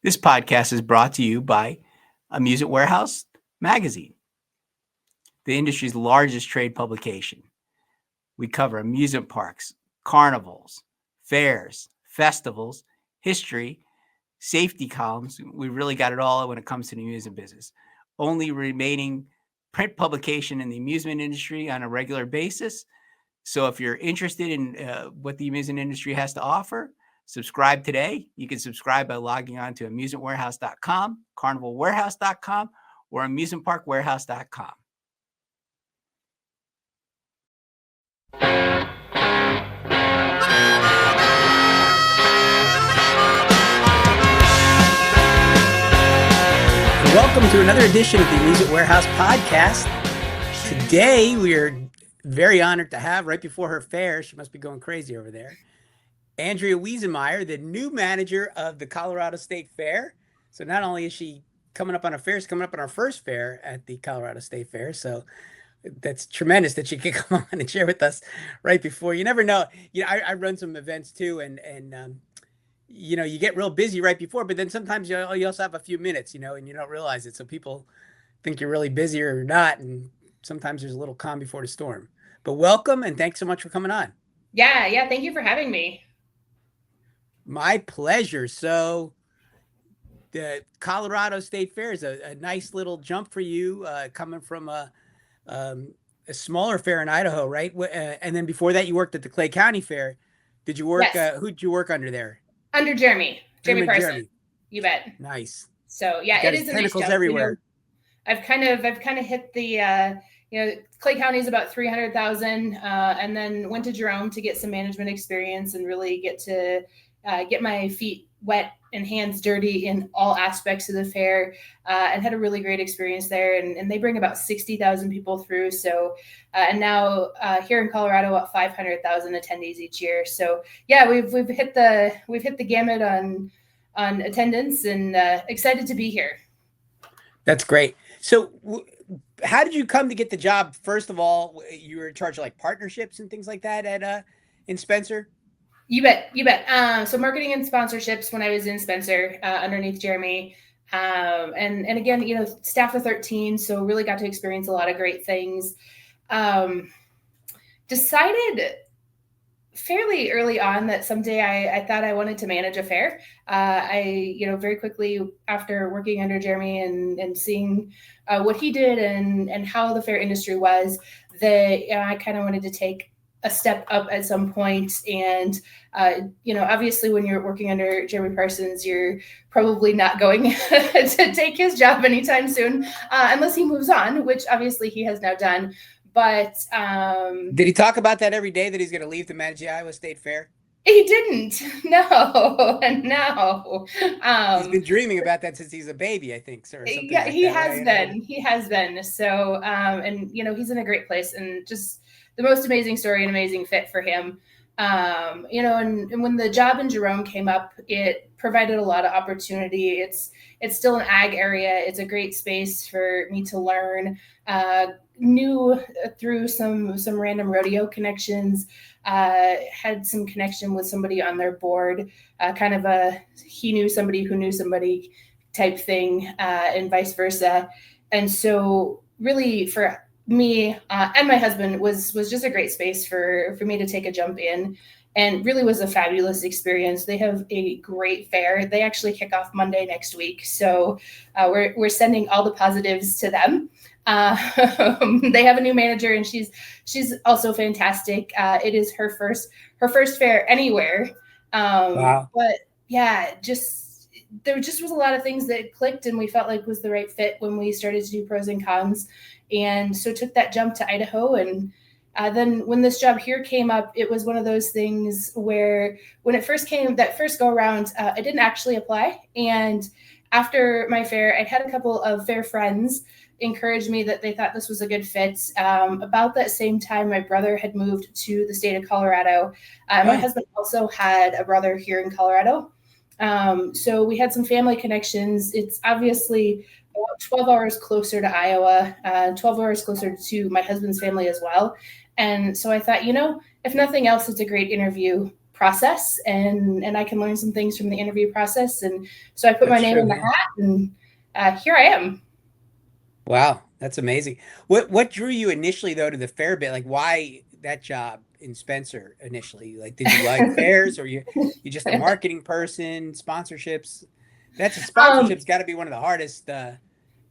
This podcast is brought to you by Amusement Warehouse Magazine, the industry's largest trade publication. We cover amusement parks, carnivals, fairs, festivals, history, safety columns. We really got it all when it comes to the amusement business. Only remaining print publication in the amusement industry on a regular basis. So if you're interested in what the amusement industry has to offer, subscribe today. You can subscribe by logging on to amusementwarehouse.com, carnivalwarehouse.com, or amusementparkwarehouse.com. Welcome to another edition of the Amusement Warehouse Podcast. Today, we are very honored to have, right before her fair, she must be going crazy over there, Andrea Wiesenmeyer, the new manager of the Colorado State Fair. So not only is she coming up on a fair, she's coming up on our first fair at the Colorado State Fair. So that's tremendous that she could come on and share with us right before. You never know. I run some events too, and you get real busy right before, but then sometimes you also have a few minutes, and you don't realize it. So people think you're really busy or not, and sometimes there's a little calm before the storm. But welcome, and thanks so much for coming on. Yeah. Thank you for having me. My pleasure. So the Colorado State Fair is a nice little jump for you, coming from a smaller fair in Idaho, right? And then before that, you worked at the Clay County Fair. Did you work? Yes. Who'd you work under there? Under Jeremy Parsons. You bet. Nice. So yeah, it is a tentacles nice jump. everywhere. I've kind of hit the Clay County is about 300,000, and then went to Jerome to get some management experience and really get to get my feet wet and hands dirty in all aspects of the fair, and had a really great experience there. And they bring about 60,000 people through. So, and now here in Colorado, about 500,000 attendees each year. So yeah, we've hit the gamut on attendance, and excited to be here. That's great. So how did you come to get the job? First of all, you were in charge of like partnerships and things like that at in Spencer? You bet. So marketing and sponsorships when I was in Spencer, underneath Jeremy. And again, staff of 13. So really got to experience a lot of great things. Decided fairly early on that someday I thought I wanted to manage a fair. I very quickly after working under Jeremy and seeing what he did and how the fair industry was, that I kind of wanted to take a step up at some point. And, obviously when you're working under Jeremy Parsons, you're probably not going to take his job anytime soon, unless he moves on, which obviously he has now done. But did he talk about that every day, that he's going to leave to manage the Iowa State Fair? He didn't. No. He's been dreaming about that since he's a baby, I think, sir. Yeah, he has been. He has been. So, and he's in a great place, and just the most amazing story and amazing fit for him. And when the job in Jerome came up, it provided a lot of opportunity. It's still an ag area. It's a great space for me to learn. Knew through some random rodeo connections, had some connection with somebody on their board, kind of he knew somebody who knew somebody type thing, and vice versa. And so really for me and my husband was just a great space for me to take a jump in, and really was a fabulous experience. They have a great fair. They actually kick off Monday next week. So we're sending all the positives to them. They have a new manager, and she's also fantastic. It is her first fair anywhere. Wow. But yeah, there just was a lot of things that clicked and we felt like was the right fit when we started to do pros and cons. And so took that jump to Idaho. And then when this job here came up, it was one of those things where when it first came, that first go around, I didn't actually apply. And after my fair, I'd had a couple of fair friends encourage me that they thought this was a good fit. About that same time, my brother had moved to the state of Colorado. My husband also had a brother here in Colorado. So we had some family connections. It's obviously 12 hours closer to Iowa, 12 hours closer to my husband's family as well. And so I thought, if nothing else, it's a great interview process, and I can learn some things from the interview process. And so I put my That's name true, in the yeah. hat, and here I am. Wow, that's amazing. What drew you initially though to the fair bit? Like why that job in Spencer initially? Like did you like fairs or you just a marketing person, sponsorships? That's a um, sponsorship's got to be one of the hardest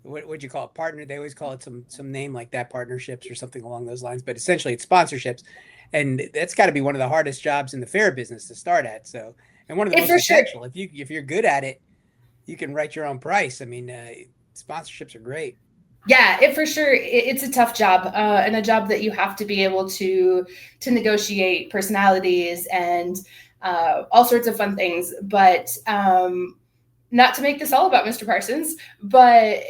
what would you call it? Partner? They always call it some name like that, partnerships or something along those lines, but essentially it's sponsorships. And that's got to be one of the hardest jobs in the fair business to start at. So, and one of the it most for sure. essential. If you're good at it, you can write your own price. I mean, sponsorships are great. Yeah, it for sure. It's a tough job, and a job that you have to be able to negotiate personalities and all sorts of fun things. But not to make this all about Mr. Parsons, but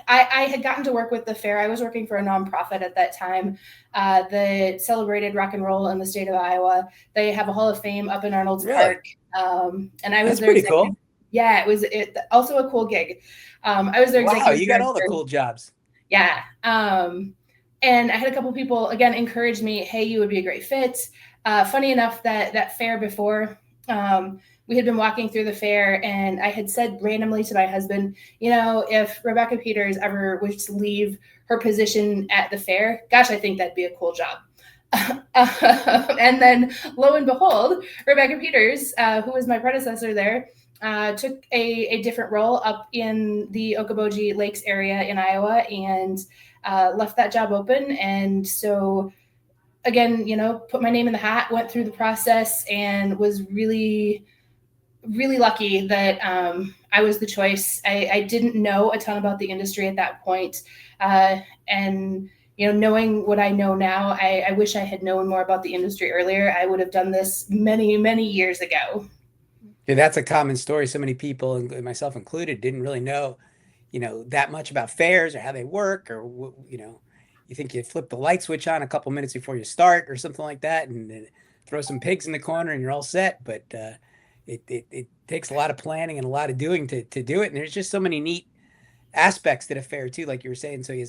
I had gotten to work with the fair. I was working for a nonprofit at that time that celebrated rock and roll in the state of Iowa. They have a Hall of Fame up in Arnold's Really? Park, and I was That's their pretty executive. cool. Yeah, it also a cool gig. I was their Wow, executive you got all the director. cool jobs. Yeah. And I had a couple people again encourage me, hey, you would be a great fit. Funny enough that fair before, we had been walking through the fair, and I had said randomly to my husband, if Rebecca Peters ever was to leave her position at the fair, gosh, I think that'd be a cool job. And then lo and behold, Rebecca Peters, who was my predecessor there, took a different role up in the Okoboji Lakes area in Iowa, and left that job open. And so again, put my name in the hat, went through the process, and was really, really lucky that I was the choice. I didn't know a ton about the industry at that point. And knowing what I know now, I wish I had known more about the industry earlier. I would have done this many, many years ago. Yeah, that's a common story. So many people, and myself included, didn't really know, that much about fairs or how they work, or you think you flip the light switch on a couple minutes before you start or something like that, and throw some pigs in the corner and you're all set. But it takes a lot of planning and a lot of doing to do it. And there's just so many neat aspects to the fair too, like you were saying. So you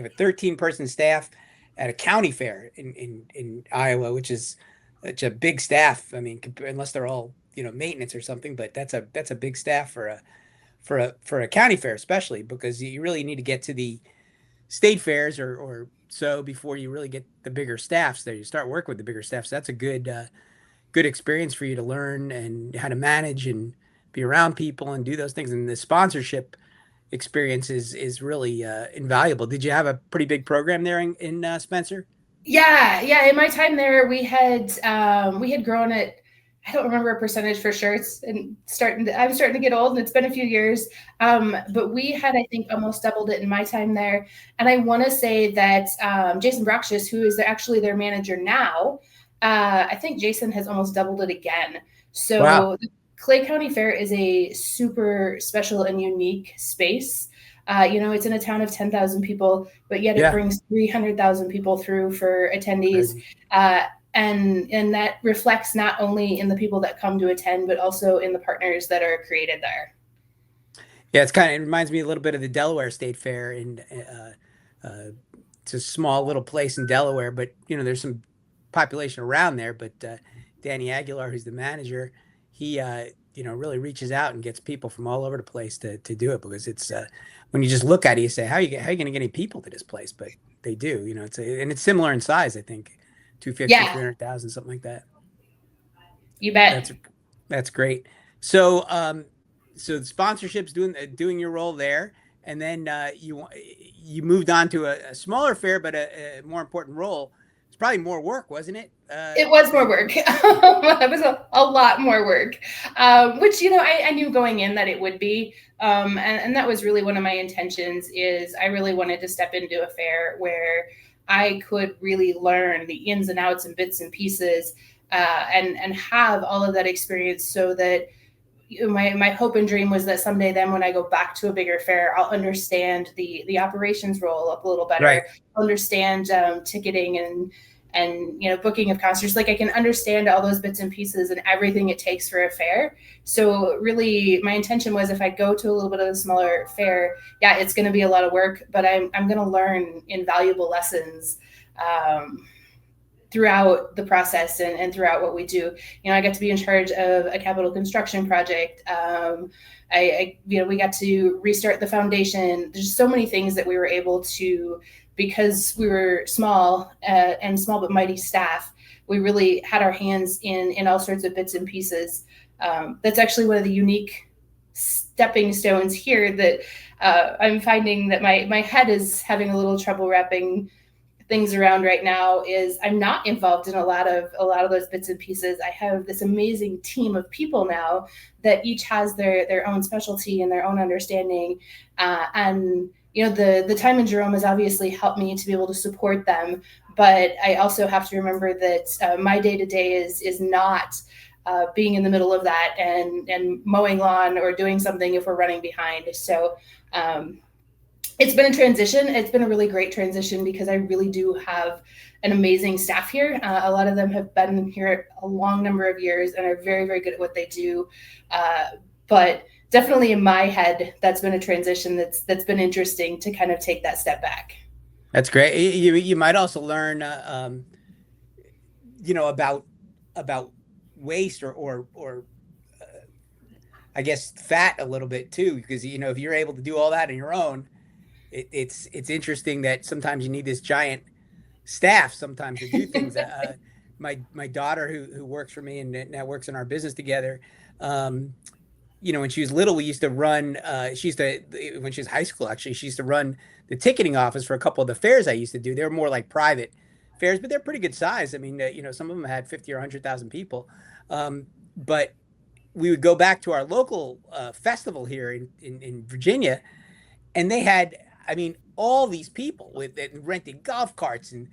have a 13-person staff at a county fair in Iowa, which is such a big staff. I mean, unless they're all maintenance or something, but that's a big staff for a county fair, especially because you really need to get to the state fairs or so before you really get the bigger staffs there. You start working with the bigger staffs. So that's a good experience for you to learn and how to manage and be around people and do those things. And the sponsorship experience is really invaluable. Did you have a pretty big program there in Spencer? Yeah. In my time there, we had grown it. I don't remember a percentage for sure. I'm starting to get old, and it's been a few years. But we had, I think, almost doubled it in my time there. And I want to say that Jason Broxus, who is actually their manager now, I think Jason has almost doubled it again. Wow. So the Clay County Fair is a super special and unique space. It's in a town of 10,000 people, but yet it Yeah. brings 300,000 people through for attendees. Crazy. And that reflects not only in the people that come to attend, but also in the partners that are created there. Yeah, it reminds me a little bit of the Delaware State Fair, and it's a small little place in Delaware, but there's some population around there. But Danny Aguilar, who's the manager, he really reaches out and gets people from all over the place to do it, because it's when you just look at it, you say, how are you going to get any people to this place? But they do. And it's similar in size, I think, 250, Yeah, 300,000, something like that. you bet. That's great. So so the sponsorships doing your role there, and then you moved on to a smaller fair, but a more important role. It's probably more work, wasn't it? It was more work. It was a lot more work, which I knew going in that it would be, and that was really one of my intentions. Is I really wanted to step into a fair where I could really learn the ins and outs and bits and pieces, and have all of that experience, so that my hope and dream was that someday then when I go back to a bigger fair, I'll understand the operations role up a little better, Right. understand ticketing and booking of concerts. Like I can understand all those bits and pieces and everything it takes for a fair. So really my intention was, if I go to a little bit of a smaller fair, yeah, it's going to be a lot of work, but I'm going to learn invaluable lessons throughout the process and throughout what we do. I got to be in charge of a capital construction project. We got to restart the foundation. There's so many things that we were able to, because we were small and small but mighty staff. We really had our hands in all sorts of bits and pieces. That's actually one of the unique stepping stones here that I'm finding that my head is having a little trouble wrapping things around right now. Is I'm not involved in a lot of those bits and pieces. I have this amazing team of people now that each has their own specialty and their own understanding, and the time in Jerome has obviously helped me to be able to support them, but I also have to remember that my day-to-day is not being in the middle of that and mowing lawn or doing something if we're running behind. So it's been a transition. It's been a really great transition because I really do have an amazing staff here. A lot of them have been here a long number of years and are very, very good at what they do. But definitely in my head, that's been a transition that's been interesting to kind of take that step back. That's great. You might also learn, about waste or I guess fat a little bit too, because if you're able to do all that on your own, it's interesting that sometimes you need this giant staff sometimes to do things. My daughter who works for me and now works in our business together, when she was little, we used to run. When she was high school, actually, she used to run the ticketing office for a couple of the fairs I used to do. They were more like private fairs, but they're pretty good size. I mean, some of them had 50 or 100,000 people. But we would go back to our local festival here in Virginia, and they had, I mean, all these people with renting golf carts and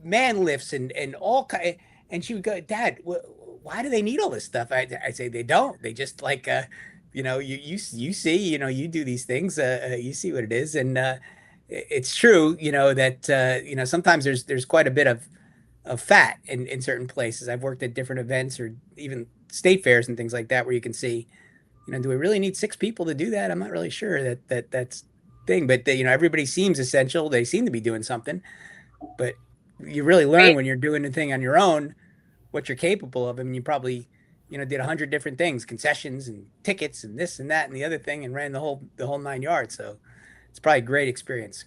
man lifts and all kind. And she would go, "Dad, why do they need all this stuff?" I say they don't. They just like, you see, you do these things, you see what it is, and it's true, that sometimes there's quite a bit of fat in certain places. I've worked at different events or even state fairs and things like that where you can see, do we really need 6 people to do that? I'm not really sure that's thing, but everybody seems essential. They seem to be doing something, but you really learn when you're doing the thing on your own what you're capable of. I mean, you probably did 100 different things, concessions and tickets and this and that and the other thing, and ran the whole 9 yards. So it's probably a great experience.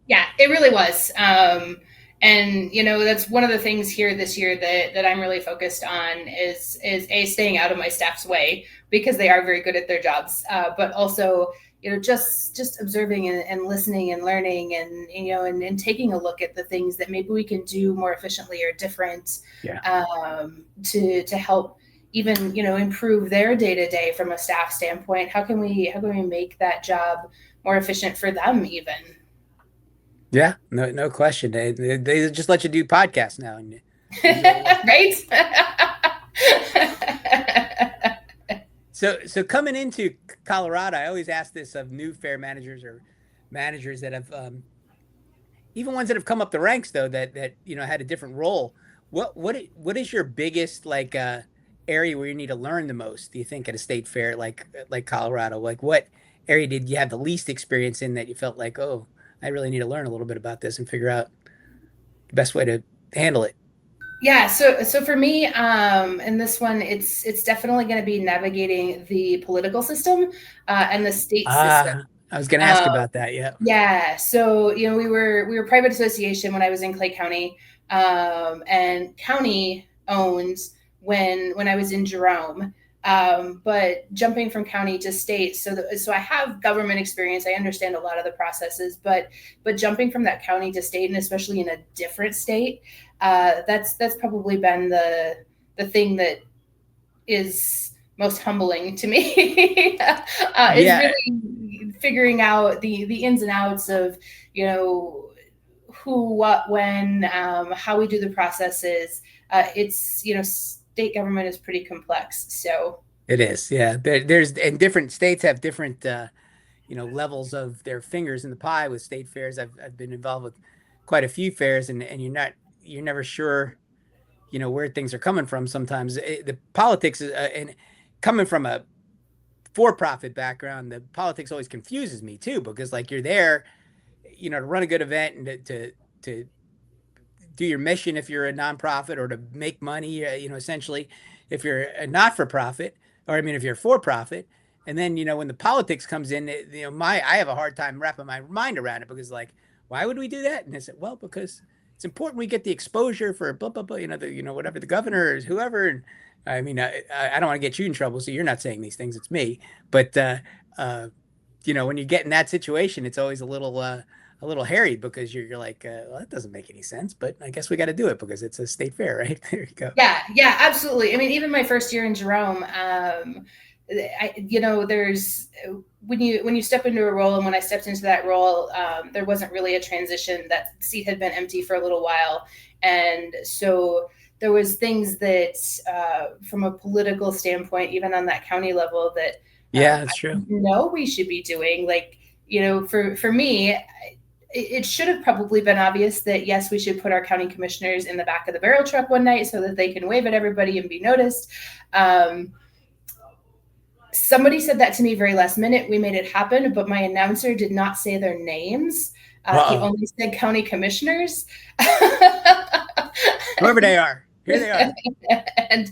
Yeah, it really was. And that's one of the things here this year that I'm really focused on is staying out of my staff's way, because they are very good at their jobs, but also just observing and listening and learning and taking a look at the things that maybe we can do more efficiently or different, to help even improve their day-to-day from a staff standpoint. How can we make that job more efficient for them even? Yeah, no question. They just let you do podcasts now. Right? So coming into Colorado, I always ask this of new fair managers or managers that have, even ones that have come up the ranks though, that had a different role. What is your biggest area where you need to learn the most, do you think, at a state fair like Colorado? Like, what area did you have the least experience in that you felt like, oh, I really need to learn a little bit about this and figure out the best way to handle it? Yeah, so for me, in this one, it's definitely going to be navigating the political system and the state system. I was going to ask about that. Yeah. Yeah. So we were private association when I was in Clay County, and county owned when I was in Jerome. But jumping from county to state, so I have government experience. I understand a lot of the processes, but jumping from that county to state, and especially in a different state, that's probably been the thing that is most humbling to me. Is really figuring out the ins and outs of who, what, when, how we do the processes. It's state government is pretty complex. So it is. Yeah. And different states have different, levels of their fingers in the pie with state fairs. I've been involved with quite a few fairs, and you're never sure, where things are coming from. Sometimes the politics is, and coming from a for-profit background, the politics always confuses me too, because you're there, to run a good event and to do your mission if you're a nonprofit, or to make money, essentially if you're a not for profit, or I mean, if you're for profit. And then, when the politics comes in, I have a hard time wrapping my mind around it, because like, why would we do that? And I said, well, because it's important we get the exposure for blah, blah, blah, whatever the governor is, whoever. And I mean, I don't want to get you in trouble, so you're not saying these things, it's me. But, when you get in that situation, it's always a little hairy, because you're like, well, that doesn't make any sense, but I guess we got to do it because it's a state fair, right? There you go. Yeah, absolutely. I mean, even my first year in Jerome, there's when you step into a role, and when I stepped into that role, there wasn't really a transition. That seat had been empty for a little while, and so there was things that, from a political standpoint, even on that county level, that that's true. No, we should be doing, like, for me, it should have probably been obvious that yes, we should put our county commissioners in the back of the barrel truck one night so that they can wave at everybody and be noticed. Somebody said that to me very last minute. We made it happen, but my announcer did not say their names. He only said county commissioners. Whoever they are. Here they are. And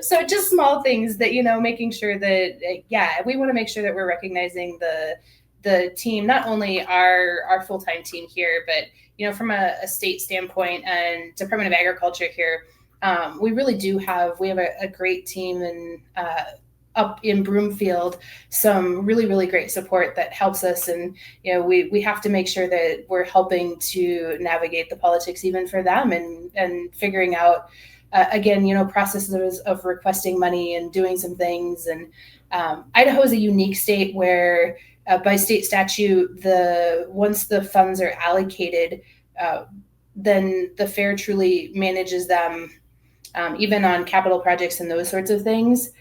so just small things that, making sure that, we want to make sure that we're recognizing the team, not only our full-time team here, but, from a state standpoint and Department of Agriculture here, we really do have a great team, and up in Broomfield, some really, really great support that helps us. And, we have to make sure that we're helping to navigate the politics even for them, and figuring out, again, processes of requesting money and doing some things. And Idaho is a unique state where, by state statute, once the funds are allocated, then the fair truly manages them, even on capital projects and those sorts of things.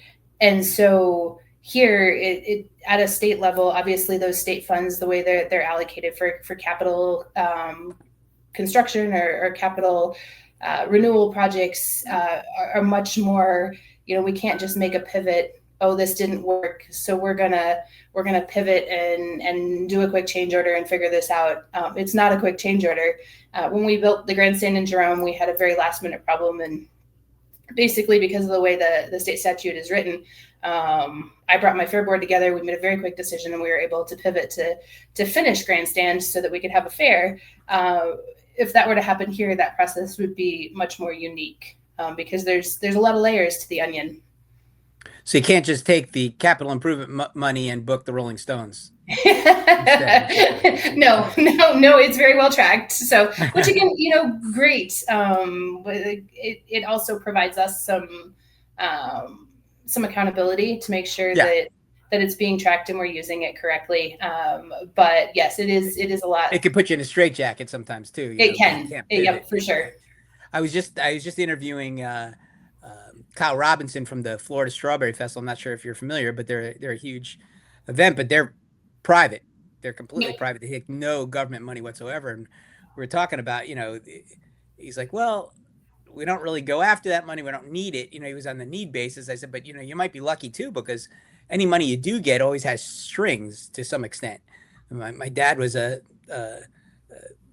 And so here, it at a state level, obviously those state funds, the way they're allocated for capital construction or capital renewal projects, are much more. We can't just make a pivot. Oh, this didn't work, so we're gonna pivot and do a quick change order and figure this out. It's not a quick change order. When we built the grandstand in Jerome, we had a very last minute problem, and basically because of the way the state statute is written, I brought my fair board together. We made a very quick decision, and we were able to pivot to finish grandstand so that we could have a fair. If that were to happen here, that process would be much more unique, because there's a lot of layers to the onion. So you can't just take the capital improvement money and book the Rolling Stones. No, it's very well tracked. So, which again, great. It also provides us some accountability to make sure that it's being tracked and we're using it correctly. But yes, it is a lot. It can put you in a straitjacket sometimes too. It can. Yep, for sure. I was just interviewing Kyle Robinson from the Florida Strawberry Festival. I'm not sure if you're familiar, but they're a huge event, but they're private. They're completely private. They take no government money whatsoever. And we were talking about, he's like, well, we don't really go after that money. We don't need it. He was on the need basis. I said, but you might be lucky too, because any money you do get always has strings to some extent. My dad was a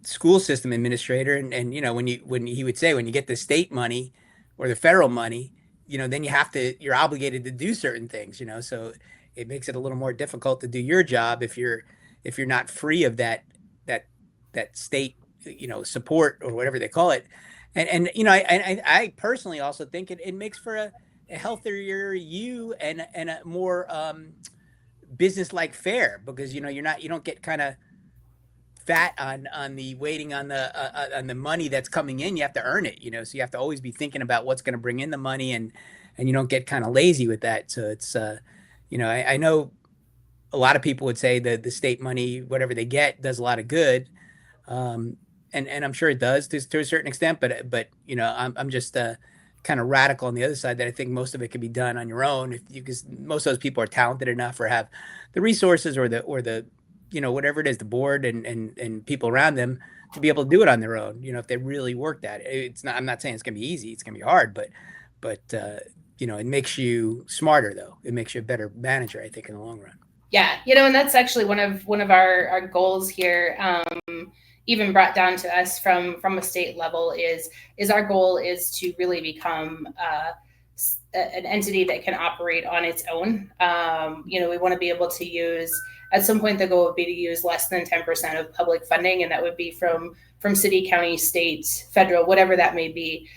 school system administrator, and when he would say, when you get the state money or the federal money, then you're obligated to do certain things, so it makes it a little more difficult to do your job if you're not free of that state, support or whatever they call it. And I personally also think it makes for a healthier you and a more business-like fair, because you don't get kind of fat on the waiting on the money that's coming in. You have to earn it, so you have to always be thinking about what's going to bring in the money, and you don't get kind of lazy with that. So it's I know a lot of people would say that the state money, whatever they get, does a lot of good, and I'm sure it does to a certain extent, but I'm just kind of radical on the other side, that I think most of it can be done on your own, because most of those people are talented enough or have the resources or the whatever it is, the board and people around them, to be able to do it on their own. If they really worked at it. I'm not saying it's going to be easy. It's going to be hard, but it makes you smarter, though. It makes you a better manager, I think, in the long run. Yeah. And that's actually one of our goals here, even brought down to us from a state level is our goal is to really become an entity that can operate on its own. We want to be able to use, at some point the goal would be to use less than 10% of public funding, and that would be from city, county, state, federal, whatever that may be.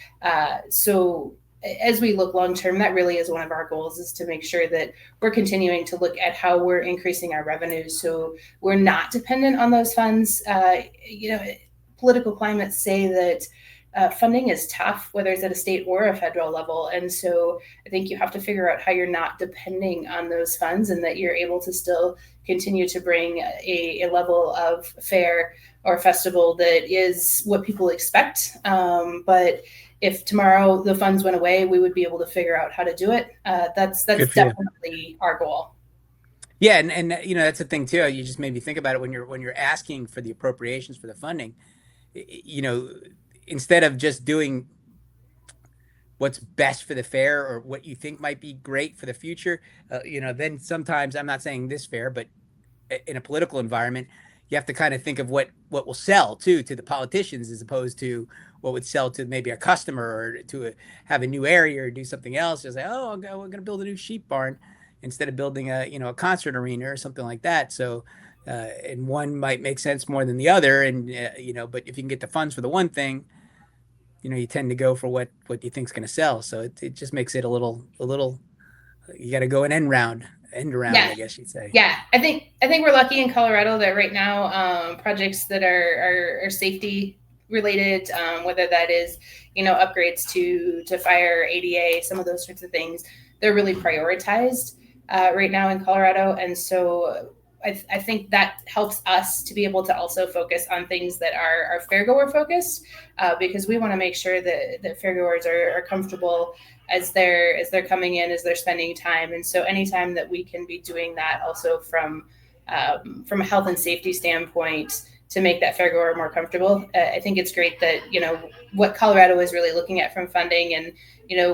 So as we look long term, that really is one of our goals, is to make sure that we're continuing to look at how we're increasing our revenues so we're not dependent on those funds. Political climates say that funding is tough, whether it's at a state or a federal level. And so I think you have to figure out how you're not depending on those funds, and that you're able to still continue to bring a level of fair or festival that is what people expect. But if tomorrow the funds went away, we would be able to figure out how to do it. That's definitely our goal. Yeah, and that's the thing too. You just made me think about it when you're asking for the appropriations for the funding. Instead of just doing what's best for the fair or what you think might be great for the future, then sometimes, I'm not saying this fair, but in a political environment, you have to kind of think of what will sell to the politicians, as opposed to what would sell to maybe a customer, or to have a new area or do something else. Just like, oh, we're going to build a new sheep barn instead of building a concert arena or something like that. So, and one might make sense more than the other. And, but if you can get the funds for the one thing, you tend to go for what you think is going to sell. So it just makes it a little, you got to go an end around, yeah. I guess you'd say. Yeah. I think we're lucky in Colorado that right now, projects that are safety related, whether that is, upgrades to fire, ADA, some of those sorts of things, they're really prioritized right now in Colorado. And so I think that helps us to be able to also focus on things that are fairgoer focused, because we want to make sure that fairgoers are comfortable as they're coming in, as they're spending time. And so anytime that we can be doing that also from a health and safety standpoint to make that fairgoer more comfortable, I think it's great that, what Colorado is really looking at from funding, and,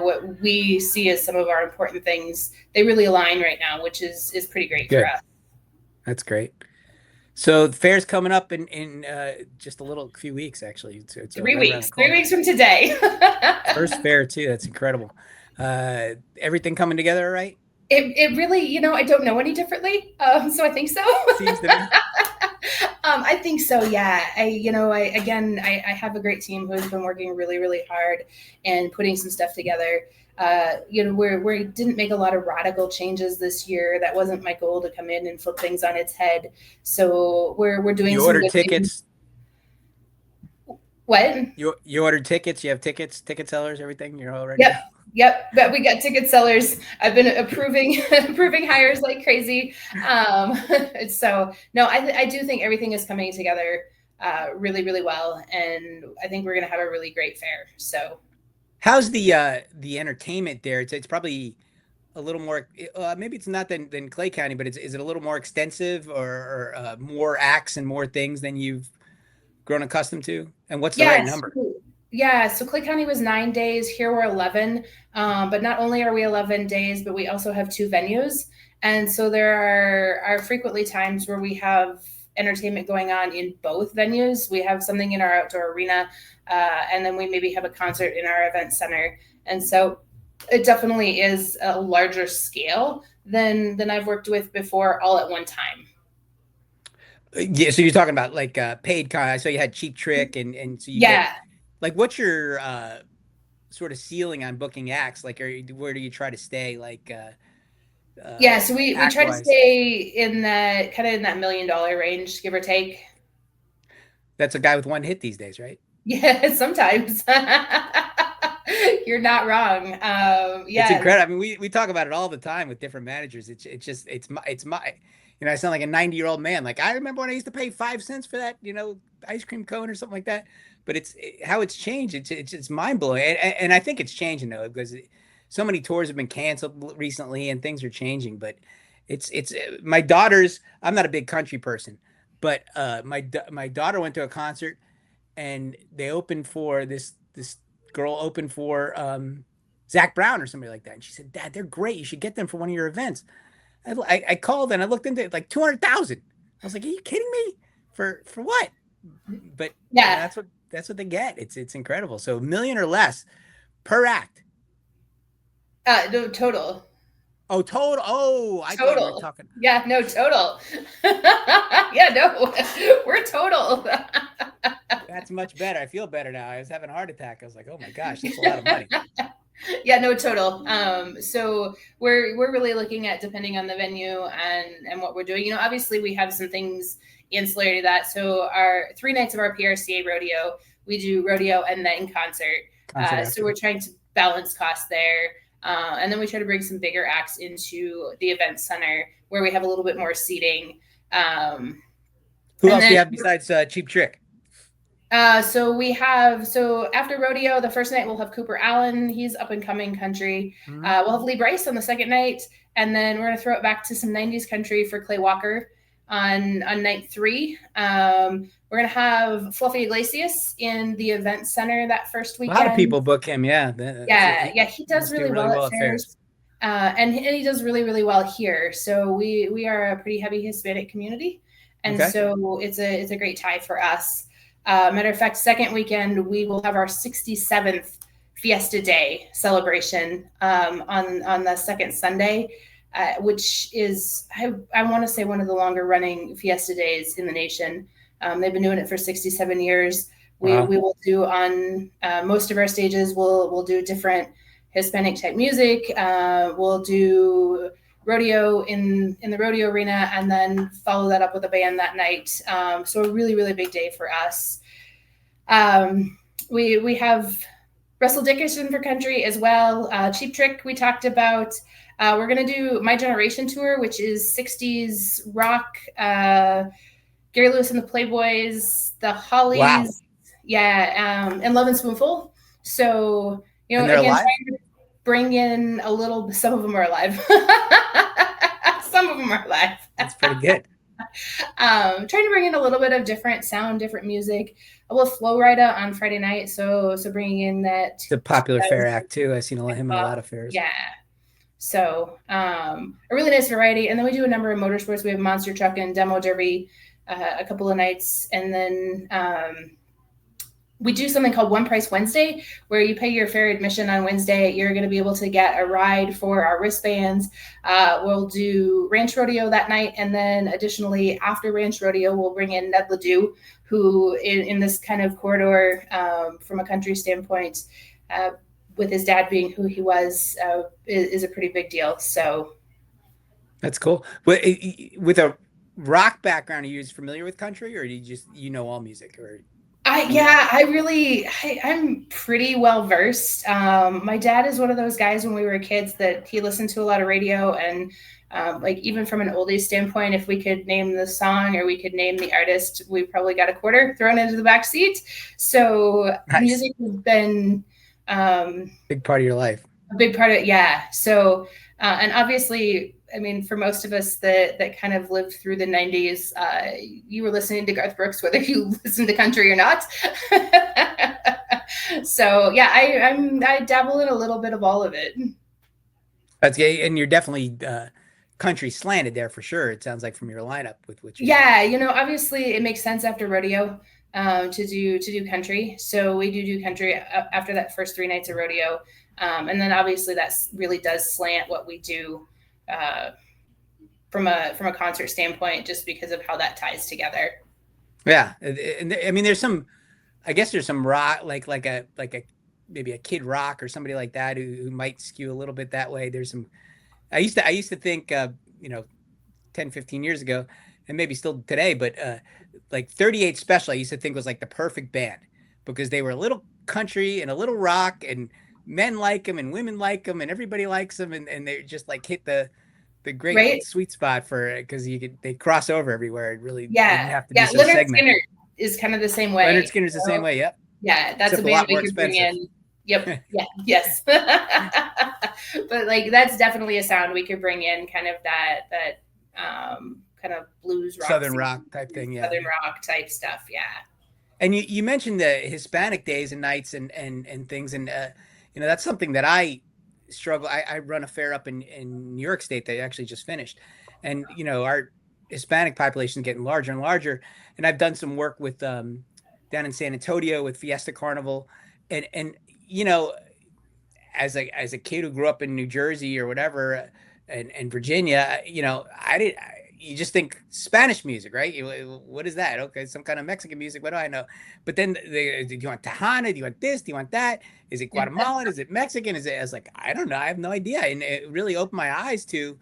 what we see as some of our important things, they really align right now, which is pretty great. Good. For us. That's great. So the fair's coming up in just a few weeks, actually. It's 3 weeks. 3 weeks from today. First fair too. That's incredible. Everything coming together, all right? It really, I don't know any differently. So I think so. Seems to me. I think so. Yeah. I have a great team who has been working really, really hard and putting some stuff together. We didn't make a lot of radical changes this year. That wasn't my goal, to come in and flip things on its head. So we're doing. You ordered tickets. What? You ordered tickets. You have tickets, ticket sellers, everything. You're all ready. Yep. But we got ticket sellers. I've been approving hires like crazy. So no, I do think everything is coming together really, really well, and I think we're going to have a really great fair. So. How's the entertainment there? It's probably a little more. Maybe it's not than Clay County, but is it a little more extensive, or more acts and more things than you've grown accustomed to? And what's the right number? Yeah, so Clay County was 9 days. Here we're 11. But not only are we 11 days, but we also have 2 venues, and so there are frequently times where we have entertainment going on in both venues. We have something in our outdoor arena, and then we maybe have a concert in our event center. And so it definitely is a larger scale than I've worked with before, all at one time. Yeah, so you're talking about like paid con. I saw you had Cheap Trick, and so you like, what's your sort of ceiling on booking acts? Like, where do you try to stay? Like, so we try to stay in that $1 million range, give or take. That's a guy with one hit these days, right? Yeah, sometimes. You're not wrong. It's incredible. I mean, we talk about it all the time with different managers. It's my I sound like a 90-year-old man. Like, I remember when I used to pay 5 cents for that, ice cream cone or something like that. But how it's changed. It's mind blowing. And I think it's changing though, because so many tours have been canceled recently and things are changing. But it's my daughter's. I'm not a big country person, but my daughter went to a concert, and they opened for this girl opened for Zach Brown or somebody like that. And she said, "Dad, they're great. You should get them for one of your events." I called and I looked into it, like 200,000. I was like, "Are you kidding me? For what?" but Yeah. that's what they get. It's incredible. So $1 million or less per act. No, total. Oh, total. Oh, I thought we were Total. talking. Yeah, no, total. Yeah, no, we're total. That's much better. I feel better now. I was having a heart attack. I was like, oh my gosh, that's a lot of money. Yeah, no, total. So we're really looking at, depending on the venue and what we're doing. Obviously we have some things ancillary to that. So our 3 nights of our PRCA rodeo, we do rodeo and then concert. Concert So after. we're trying to balance costs there. And then we try to bring some bigger acts into the event center where we have a little bit more seating. Who And else do you then have besides Cheap Trick? So after rodeo, the first night we'll have Cooper Allen. He's up and coming country. We'll have Lee Bryce on the second night, and then we're gonna throw it back to some '90s country for Clay Walker on night 3. We're gonna have Fluffy Iglesias in the event center that first A lot of weekend. people book him. Yeah, Yeah, he does really well at fairs. And he does really, really well here. So we are a pretty heavy Hispanic community, and Okay. so it's a great tie for us. Matter of fact, second weekend we will have our 67th Fiesta Day celebration on the second Sunday, which is I want to say one of the longer running Fiesta Days in the nation. They've been doing it for 67 years. Wow. We will do on most of our stages. We'll do different Hispanic type music. We'll do rodeo in the rodeo arena, and then follow that up with a band that night. So a really, really big day for us. We have Russell Dickerson for country as well. Cheap Trick we talked about. We're gonna do My Generation tour, which is 60s rock. Gary Lewis and the Playboys, the Hollies. Wow. Yeah, and Love and Spoonful. So and they're again, alive? trying to bring in a little. Some of them are alive. Some of them are alive. That's pretty good. Trying to bring in a little bit of different sound, different music. We'll have Flo Rida on Friday night, so bringing in that. It's a popular fair act too. I've seen him in a lot of fairs. Yeah. So a really nice variety, and then we do a number of motorsports. We have Monster Truck and Demo Derby a couple of nights, and then we do something called One Price Wednesday, where you pay your fair admission on Wednesday. You're going to be able to get a ride for our wristbands. We'll do Ranch Rodeo that night. And then additionally, after Ranch Rodeo, we'll bring in Ned Ledoux, who in this kind of corridor from a country standpoint, with his dad being who he was, is a pretty big deal. So that's cool. But with a rock background, are you familiar with country, or do you just all music? Or I'm pretty well versed. My dad is one of those guys when we were kids that he listened to a lot of radio, and like even from an oldies standpoint, if we could name the song or we could name the artist, we probably got a quarter thrown into the back seat. So nice. Music has been big part of your life. A big part of it, yeah. So and obviously, I mean, for most of us that kind of lived through the 90s, you were listening to Garth Brooks, whether you listened to country or not. So yeah, I dabble in a little bit of all of it. That's gay, and you're definitely country slanted there for sure. It sounds like from your lineup with which. Yeah, obviously it makes sense after rodeo to do country. So we do country after that first 3 nights of rodeo, and then obviously that really does slant what we do. From a concert standpoint, just because of how that ties together. Yeah, and I mean, there's some rock, like a maybe a Kid Rock or somebody like that who might skew a little bit that way. There's some. I used to think 10, 15 years ago, and maybe still today, but like 38 Special, I used to think was like the perfect band because they were a little country and a little rock, and men like them and women like them and everybody likes them, and they just like hit the great sweet spot for it because they cross over everywhere. It really you have to be so Leonard segmented. Skinner is kind of the same way. Leonard Skinner's the same way. Yep. Yeah, that's a band we could bring in. Yep. Yeah. Yes. But like that's definitely a sound we could bring in, kind of that kind of blues rock, Southern rock type thing. Yeah. Southern rock type stuff. Yeah. And you mentioned the Hispanic days and nights and things, and that's something that I struggle. I run a fair up in New York State that I actually just finished, and Hispanic population is getting larger and larger. And I've done some work with down in San Antonio with Fiesta Carnival, and you know, as a kid who grew up in New Jersey or whatever, and Virginia, I did. You just think Spanish music, right? What is that? Okay, some kind of Mexican music. What do I know? But then, do you want Tejana? Do you want this? Do you want that? Is it Guatemalan? Is it Mexican? Is it? I was like, I don't know. I have no idea, and it really opened my eyes to,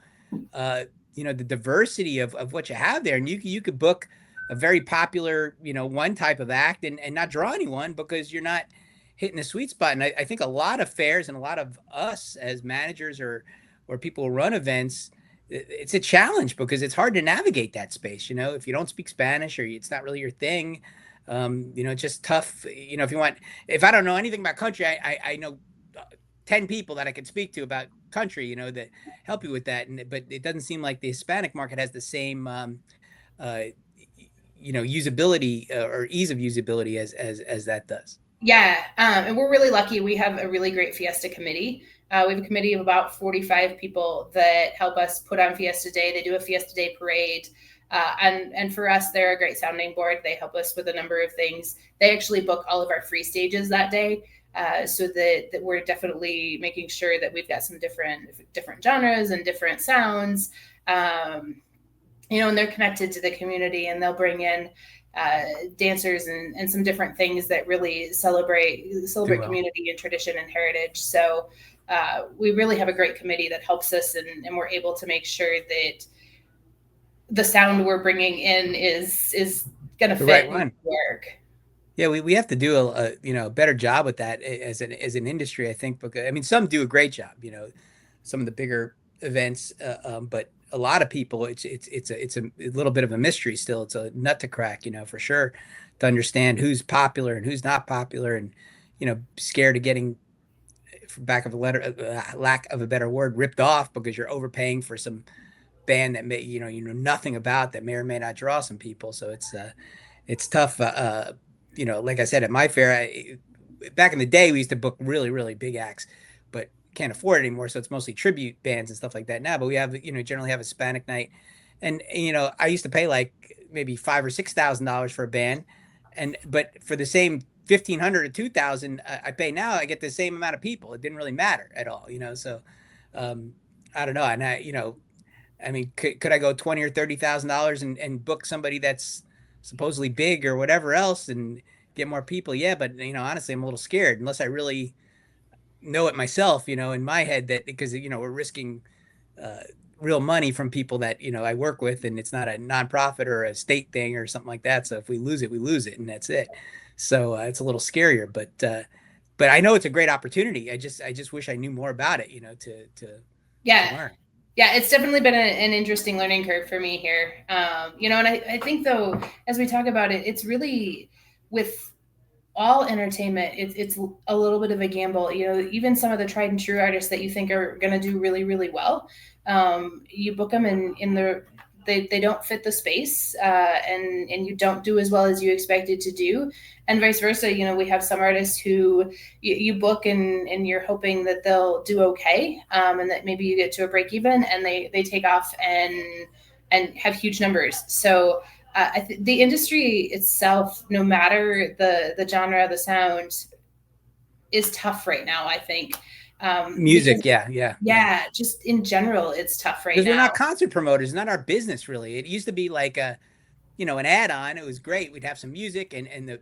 uh, the diversity of what you have there, and you could book a very popular, one type of act and not draw anyone because you're not hitting the sweet spot. And I think a lot of fairs and a lot of us as managers or people who run events, it's a challenge because it's hard to navigate that space. If you don't speak Spanish or it's not really your thing, it's just tough. If I don't know anything about country, I know 10 people that I could speak to about country, that help you with that. But it doesn't seem like the Hispanic market has the same, uh, usability or ease of usability as that does. Yeah, and we're really lucky. We have a really great Fiesta committee. We have a committee of about 45 people that help us put on Fiesta Day. They do a Fiesta Day parade. And for us, they're a great sounding board. They help us with a number of things. They actually book all of our free stages that day, so that we're definitely making sure that we've got some different genres and different sounds. And they're connected to the community, and they'll bring in dancers and some different things that really celebrate community and tradition and heritage. So we really have a great committee that helps us, and we're able to make sure that the sound we're bringing in is going to fit right one. Work. Yeah, we have to do a better job with that as an industry, I think, because some do a great job, some of the bigger events, but a lot of people, it's a little bit of a mystery still. It's a nut to crack, for sure, to understand who's popular and who's not popular, and scared of getting, for lack of a better word, ripped off because you're overpaying for some band that may nothing about, that may or may not draw some people. So it's tough. Like I said, at my fair, back in the day, we used to book really, really big acts, but can't afford it anymore. So it's mostly tribute bands and stuff like that now. But we have, generally have a Hispanic night, and I used to pay like maybe $5,000 or $6,000 for a band, but for the same 1,500 or 2,000 I pay now, I get the same amount of people. It didn't really matter at all, So I don't know, and could I go $20,000 or $30,000 and book somebody that's supposedly big or whatever else and get more people? Yeah, but honestly, I'm a little scared unless I really know it myself, in my head, that because we're risking real money from people that I work with, and it's not a nonprofit or a state thing or something like that. So if we lose it, we lose it, and that's it. So it's a little scarier, but I know it's a great opportunity. I just wish I knew more about it, to learn. Yeah, it's definitely been an interesting learning curve for me here. And I think, though, as we talk about it, it's really, with all entertainment, it's a little bit of a gamble. Even some of the tried and true artists that you think are going to do really, really well, you book them they don't fit the space, and you don't do as well as you expected to do, and vice versa. We have some artists who you book and you're hoping that they'll do okay, and that maybe you get to a break even, and they take off and have huge numbers. So the industry itself, no matter the genre, the sound, is tough right now, I think. Music, because, yeah. Just in general, it's tough right now. Because we're not concert promoters. It's not our business, really. It used to be like an add-on. It was great. We'd have some music, and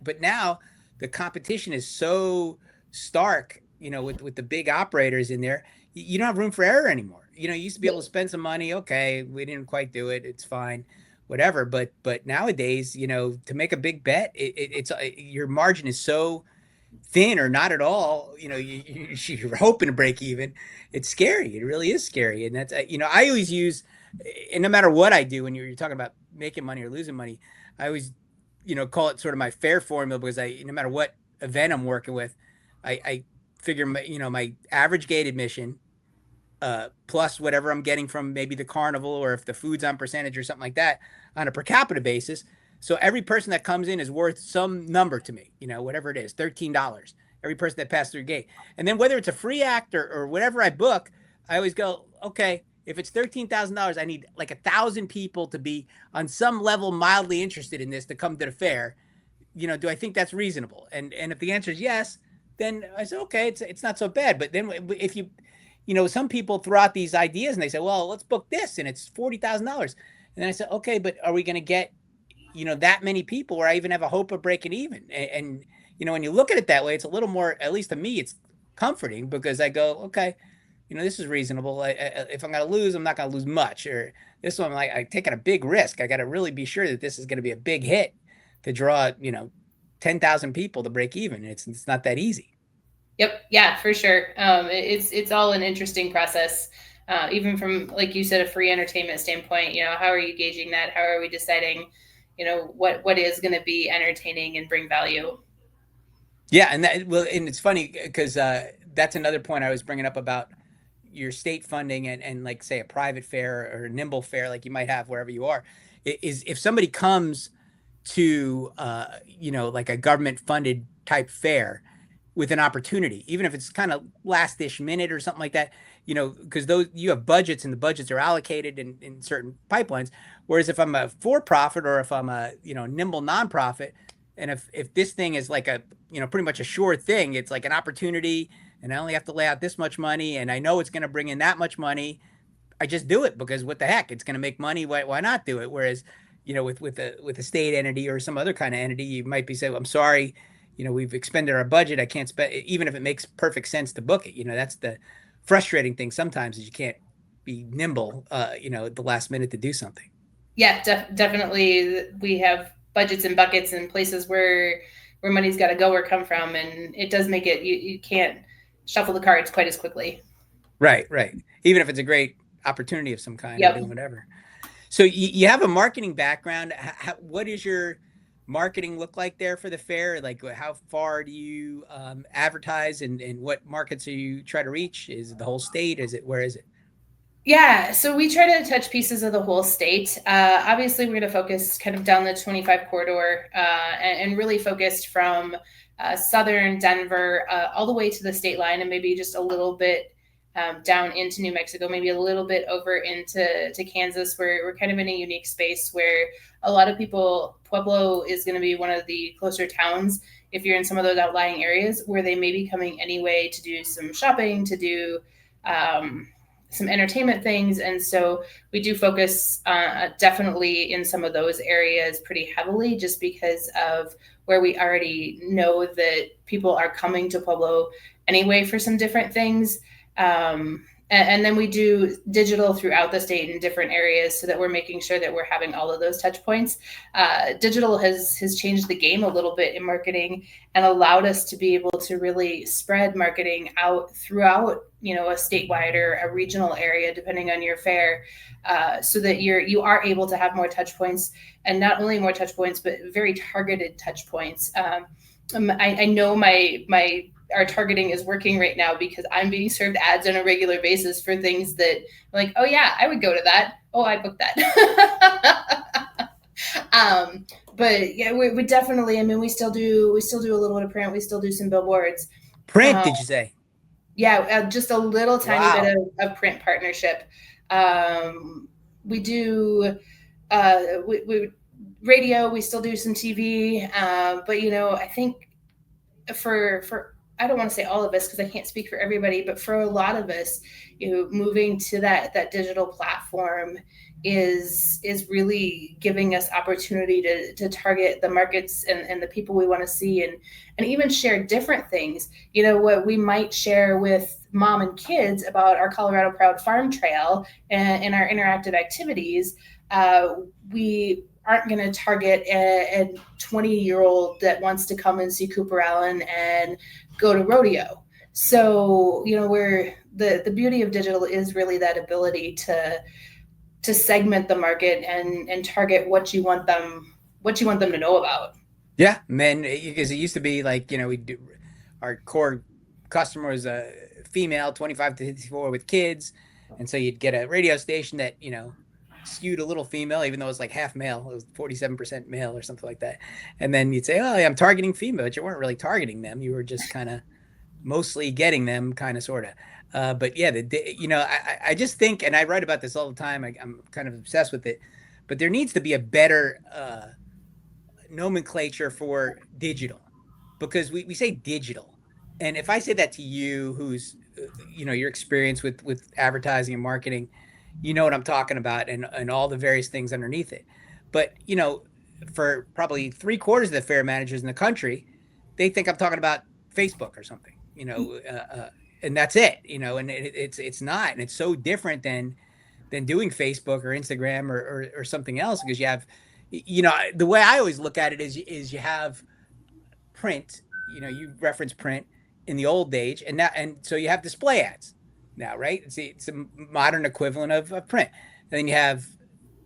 but now the competition is so stark, with the big operators in there. You don't have room for error anymore. You used to be able to spend some money. Okay, we didn't quite do it. It's fine, whatever. But nowadays, to make a big bet, it's your margin is so thin or not at all. You're hoping to break even. It's scary. It really is scary. And that's, I always use, and no matter what I do, when you're talking about making money or losing money, I always, call it sort of my fair formula, because no matter what event I'm working with, I figure my average gate admission, plus whatever I'm getting from maybe the carnival, or if the food's on percentage or something like that, on a per capita basis. So every person that comes in is worth some number to me, whatever it is, $13. Every person that passed through gate. And then whether it's a free act or whatever I book, I always go, okay, if it's $13,000, I need like 1,000 people to be on some level mildly interested in this to come to the fair. Do I think that's reasonable? And if the answer is yes, then I said, okay, it's not so bad. But then if some people throw out these ideas and they say, well, let's book this and it's $40,000. And then I said, okay, but are we going to get, that many people where I even have a hope of breaking even? And when you look at it that way, it's a little more, at least to me, it's comforting because I go, okay, this is reasonable. If I'm going to lose, I'm not going to lose much. Or this one, I'm taking a big risk. I got to really be sure that this is going to be a big hit to draw, 10,000 people to break even. It's not that easy. Yep. Yeah, for sure. It's all an interesting process. Even from, like you said, a free entertainment standpoint, how are you gauging that? How are we deciding, what is going to be entertaining and bring value? Yeah. And it's funny because that's another point I was bringing up about your state funding and like say a private fair or a nimble fair, like you might have wherever you are, is if somebody comes to, like a government funded type fair with an opportunity, even if it's kind of last-ish minute or something like that, because those you have budgets and the budgets are allocated in certain pipelines. Whereas if I'm a for-profit or if I'm a, nimble nonprofit, and if this thing is like a, pretty much a sure thing, it's like an opportunity and I only have to lay out this much money and I know it's going to bring in that much money, I just do it because what the heck, it's going to make money. Why not do it? Whereas, with a state entity or some other kind of entity, you might be saying, I'm sorry, we've expended our budget. I can't spend, even if it makes perfect sense to book it. That's the frustrating thing sometimes is you can't be nimble, at the last minute to do something. Yeah, definitely. We have budgets and buckets and places where money's got to go or come from. And it does make it, you can't shuffle the cards quite as quickly. Right. Even if it's a great opportunity of some kind, yep. Or doing whatever. So you have a marketing background. What does your marketing look like there for the fair? Like how far do you advertise and what markets are you try to reach? Is it the whole state? Where is it? Yeah, so we try to touch pieces of the whole state. Obviously, we're going to focus kind of down the 25 corridor and really focused from southern Denver all the way to the state line and maybe just a little bit down into New Mexico, maybe a little bit over into Kansas, where we're kind of in a unique space where a lot of people, Pueblo is going to be one of the closer towns if you're in some of those outlying areas where they may be coming anyway to do some shopping, to do some entertainment things. And so we do focus definitely in some of those areas pretty heavily just because of where we already know that people are coming to Pueblo anyway for some different things. And then we do digital throughout the state in different areas so that we're making sure that we're having all of those touch points. Digital has changed the game a little bit in marketing and allowed us to be able to really spread marketing out throughout, a statewide or a regional area, depending on your fair, so that you are able to have more touch points, and not only more touch points, but very targeted touch points. I know our targeting is working right now because I'm being served ads on a regular basis for things that I'm like, oh yeah, I would go to that. Oh, I booked that. But yeah, we definitely, we still do a little bit of print. We still do some billboards. Print, did you say? Yeah, just a little tiny bit of print partnership. We do we radio. We still do some TV. But I think for I don't want to say all of us because I can't speak for everybody, but for a lot of us, moving to that digital platform is really giving us opportunity to target the markets and the people we want to see and even share different things. What we might share with mom and kids about our Colorado Proud Farm Trail and our interactive activities. We aren't going to target a 20-year-old that wants to come and see Cooper Allen and go to rodeo. So, where the beauty of digital is really that ability to segment the market and target what you want them to know about. Yeah, man, because it used to be like, our core customer was a female, 25 to 54 with kids. And so you'd get a radio station that, skewed a little female, even though it was like half male. It was 47% male or something like that. And then you'd say, oh, yeah, I'm targeting female, but you weren't really targeting them. You were just kind of mostly getting them, kind of, sort of. But yeah, I just think, and I write about this all the time. I'm kind of obsessed with it, but there needs to be a better nomenclature for digital, because we say digital, and if I say that to you, who's your experience with advertising and marketing, you know what I'm talking about, and all the various things underneath it. But for probably 3/4 of the fair managers in the country, they think I'm talking about Facebook or something, and that's it, and it's not, and it's so different than doing Facebook or Instagram or something else, because you have, the way I always look at it is you have print, you reference print in the old age, and so you have display ads now, right? It's a modern equivalent of print. And then you have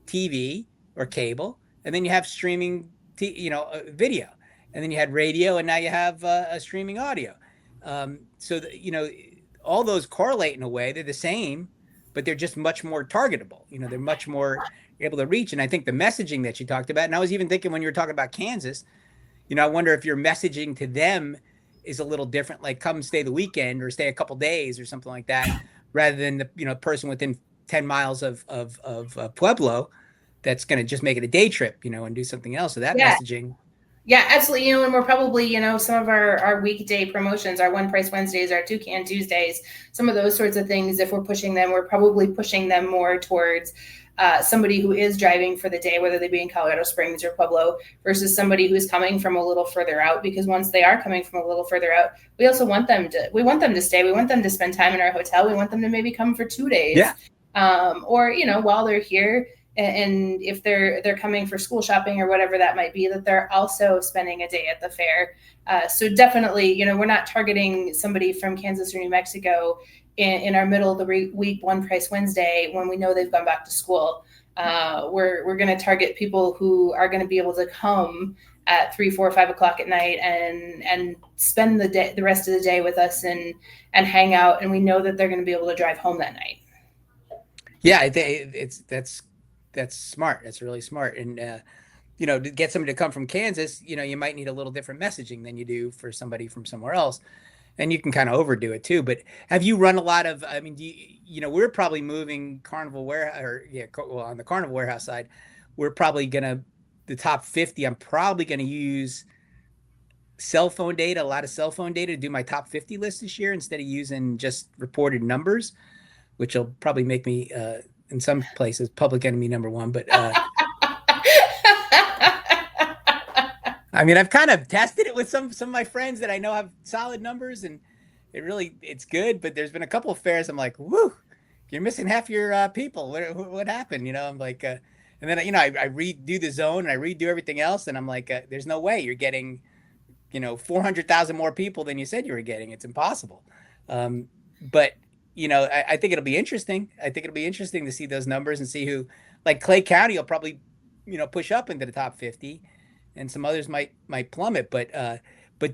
TV or cable, and then you have streaming, video, and then you had radio, and now you have a streaming audio. All those correlate in a way; they're the same, but they're just much more targetable. They're much more able to reach. And I think the messaging that you talked about, and I was even thinking when you were talking about Kansas, I wonder if your messaging to them is a little different, like come stay the weekend or stay a couple days or something like that, rather than the person within 10 miles of Pueblo that's going to just make it a day trip, and do something else. So that messaging. Yeah, absolutely. And we're probably, some of our weekday promotions, our One Price Wednesdays, our Two Can Tuesdays, some of those sorts of things, if we're pushing them, we're probably pushing them more towards somebody who is driving for the day, whether they be in Colorado Springs or Pueblo, versus somebody who's coming from a little further out. Because once they are coming from a little further out, we also want them to stay. We want them to spend time in our hotel. We want them to maybe come for 2 days. Yeah. Or, while they're here, and if they're coming for school shopping or whatever that might be, that they're also spending a day at the fair. So definitely, we're not targeting somebody from Kansas or New Mexico in our middle of the week One Price Wednesday when we know they've gone back to school. We're going to target people who are going to be able to come at 3, 4, 5 o'clock at night and spend the rest of the day with us and hang out. And we know that they're going to be able to drive home that night. Yeah, I think that's smart. That's really smart. And to get somebody to come from Kansas, you might need a little different messaging than you do for somebody from somewhere else. And you can kind of overdo it too. But have you run a lot of, I mean, we're probably moving Carnival Warehouse, on the Carnival Warehouse side, we're probably the top 50, I'm probably going to use cell phone data, a lot of cell phone data to do my top 50 list this year, instead of using just reported numbers, which will probably make me, in some places, public enemy number one. But I mean, I've kind of tested it with some of my friends that I know have solid numbers, and it's good. But there's been a couple of fairs I'm like, whoo, you're missing half your people. What happened? I'm like, and then I redo the zone and I redo everything else, and I'm like, there's no way you're getting 400,000 more people than you said you were getting. It's impossible. But I think it'll be interesting. I think it'll be interesting to see those numbers and see who, like Clay County will probably push up into the top 50, and some others might plummet. But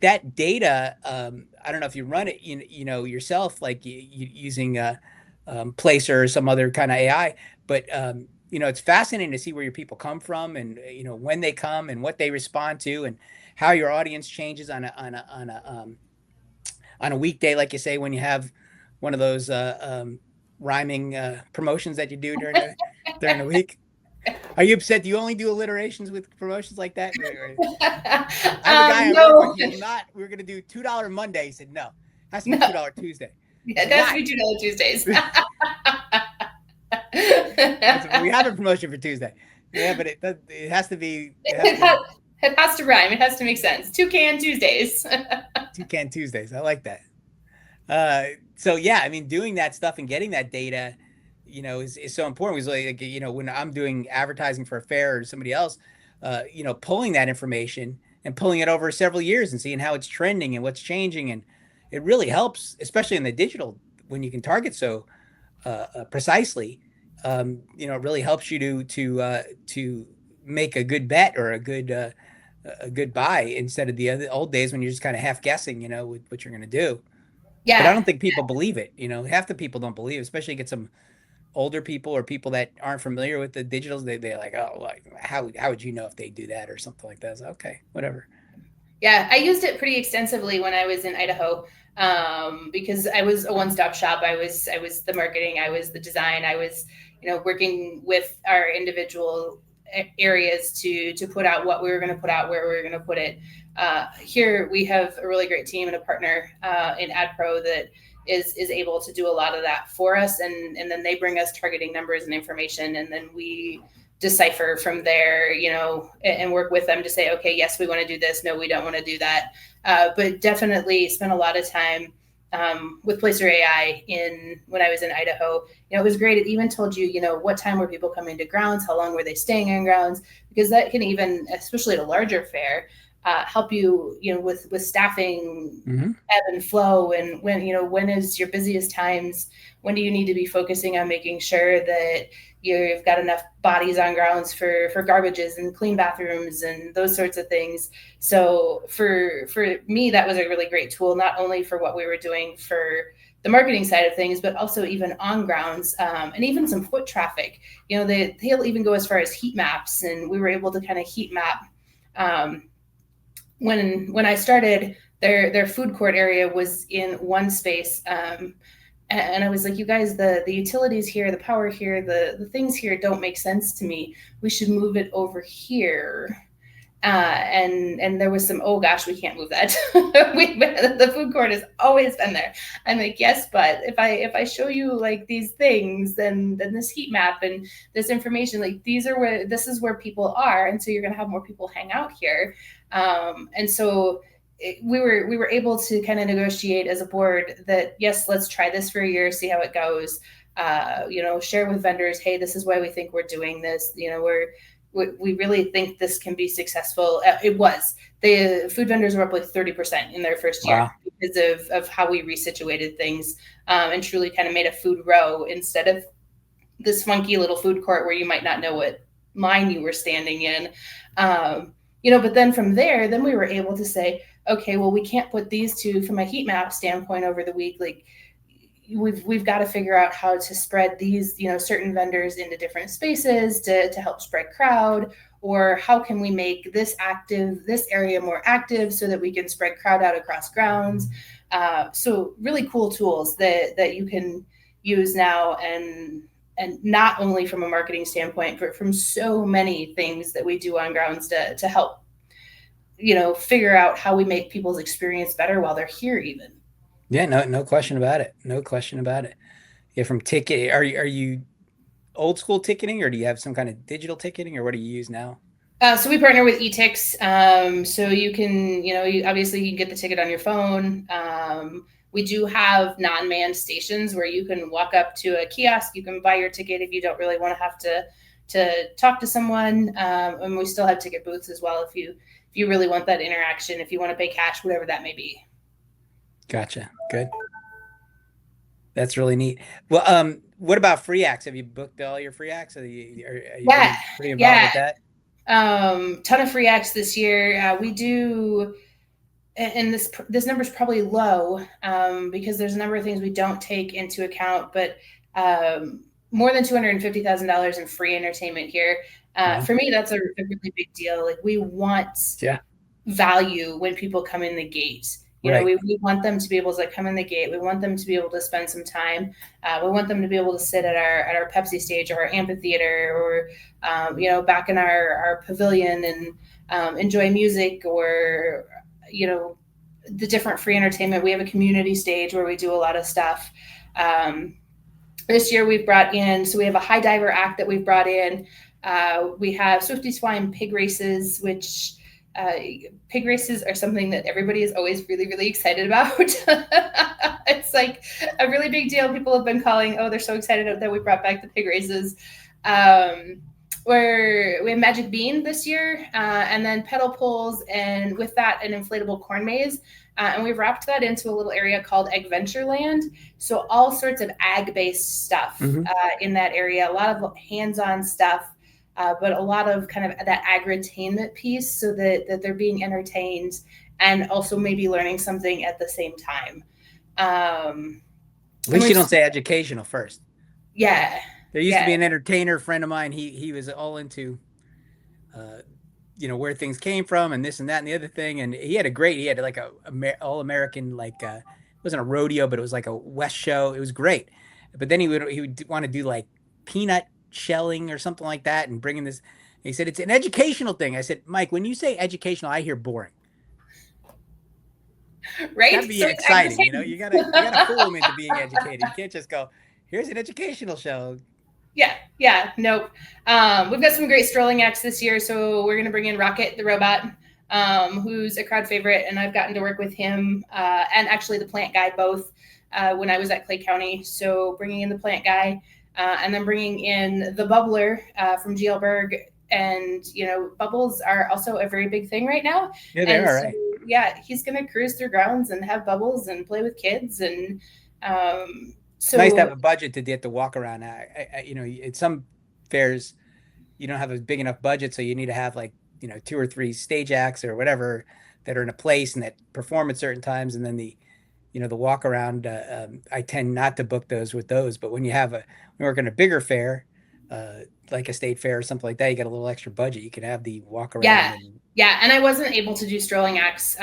that data, I don't know if you run it yourself, like using Placer or some other kind of AI, but it's fascinating to see where your people come from, and when they come and what they respond to, and how your audience changes on a weekday, like you say, when you have one of those rhyming promotions that you do during the week. Are you upset? Do you only do alliterations with promotions like that? I have a guy I work with. We were going to do $2 Monday. He said no. It has to be $2 Tuesday. Yeah, it has to be $2 Tuesdays. We have a promotion for Tuesday. Yeah, but it has to be. It has to rhyme. It has to make sense. 2 Can Tuesdays. 2 Can Tuesdays. I like that. So yeah, I mean, doing that stuff and getting that data, is so important. It was like, when I'm doing advertising for a fair or somebody else, pulling that information and pulling it over several years and seeing how it's trending and what's changing. And it really helps, especially in the digital, when you can target so precisely. It really helps you to make a good bet or a good buy, instead of the old days when you're just kind of half guessing, with what you're going to do. Yeah. But I don't think people believe it. Half the people don't believe it, especially get some older people or people that aren't familiar with the digitals. They're like, oh, how would you know if they do that or something like that? So, okay, whatever. Yeah, I used it pretty extensively when I was in Idaho, because I was a one-stop shop. I was the marketing, I was the design, I was, working with our individual areas to put out what we were going to put out, where we were going to put it. Here we have a really great team and a partner in AdPro that is able to do a lot of that for us, and then they bring us targeting numbers and information, and then we decipher from there, and work with them to say, okay, yes, we want to do this. No, we don't want to do that. But definitely spent a lot of time with Placer AI when I was in Idaho. It was great. It even told you, what time were people coming to grounds, how long were they staying on grounds, because that can even, especially at a larger fair, help you, with staffing, ebb and flow, and when is your busiest times, when do you need to be focusing on making sure that you've got enough bodies on grounds for garbages and clean bathrooms and those sorts of things. So for me, that was a really great tool, not only for what we were doing for the marketing side of things, but also even on grounds, and even some foot traffic. They'll even go as far as heat maps, and we were able to kind of heat map. When I started, their food court area was in one space. And I was like, you guys, the utilities here, the power here, the things here don't make sense to me. We should move it over here. And there was some, oh gosh, we can't move that. The food court has always been there. I'm like, yes, but if I show you like these things, then this heat map and this information, like this is where people are, and so you're gonna have more people hang out here. And so we were able to kind of negotiate as a board that, yes, let's try this for a year, see how it goes. Share with vendors, hey, this is why we think we're doing this. We really think this can be successful. It was. The food vendors were up like 30% in their first year. Wow. Because of how we resituated things, and truly kind of made a food row instead of this funky little food court where you might not know what line you were standing in. But then from there, then we were able to say, okay, well, we can't put these two from a heat map standpoint over the week. Like we've got to figure out how to spread these, certain vendors into different spaces to help spread crowd, or how can we make this area more active so that we can spread crowd out across grounds. So really cool tools that you can use now, and not only from a marketing standpoint, but from so many things that we do on grounds to help, figure out how we make people's experience better while they're here even. Yeah, no question about it. No question about it. Yeah, from ticket, are you old school ticketing, or do you have some kind of digital ticketing, or what do you use now? So we partner with eTix. So you can, obviously you can get the ticket on your phone. We do have non-manned stations where you can walk up to a kiosk. You can buy your ticket if you don't really want to have to talk to someone. And we still have ticket booths as well if you really want that interaction, if you want to pay cash, whatever that may be. Gotcha. Good. That's really neat. Well, what about free acts? Have you booked all your free acts? Are you pretty involved with that? Ton of free acts this year. We do, and this number is probably low, because there's a number of things we don't take into account, but more than $250,000 in free entertainment here. For me, that's a really big deal. Like we want value when people come in the gate. We want them to be able to come in the gate. We want them to be able to spend some time. We want them to be able to sit at our Pepsi stage or our amphitheater, or back in our pavilion and enjoy music, or the different free entertainment. We have a community stage where we do a lot of stuff. This year we've brought in, so we have a high diver act that we've brought in. We have Swifties Flying pig races, which pig races are something that everybody is always really, really excited about. It's like a really big deal. People have been calling, oh, they're so excited that we brought back the pig races. We have Magic Bean this year, and then pedal pulls, and with that, an inflatable corn maze. And we've wrapped that into a little area called Adventureland. So all sorts of ag-based stuff in that area, a lot of hands-on stuff. But a lot of kind of that agritainment piece, so that they're being entertained and also maybe learning something at the same time. At least you don't say educational first. Yeah. There used to be an entertainer friend of mine. He was all into where things came from and this and that and the other thing. And he had like a all American, like it wasn't a rodeo, but it was like a West show. It was great. But then he would want to do like peanut shelling or something like that, and bringing this. He said it's an educational thing. I said, Mike, when you say educational, I hear boring. Right? Got to be so exciting, You gotta fool them into being educated. You can't just go, here's an educational show. Yeah, nope. We've got some great strolling acts this year, so we're going to bring in Rocket the robot, who's a crowd favorite, and I've gotten to work with him and actually the plant guy both when I was at Clay County. So bringing in the plant guy and then bringing in the bubbler from GL and bubbles are also a very big thing right now. Yeah, they are. Right. Yeah, he's going to cruise through grounds and have bubbles and play with kids and. So, nice to have a budget to get to walk around. At some fairs, you don't have a big enough budget, so you need to have like 2 or 3 stage acts or whatever that are in a place and that perform at certain times, and then the walk around. I tend not to book those, but when you work in a bigger fair, like a state fair or something like that, you got a little extra budget. You can have the walk around. Yeah, and I wasn't able to do strolling acts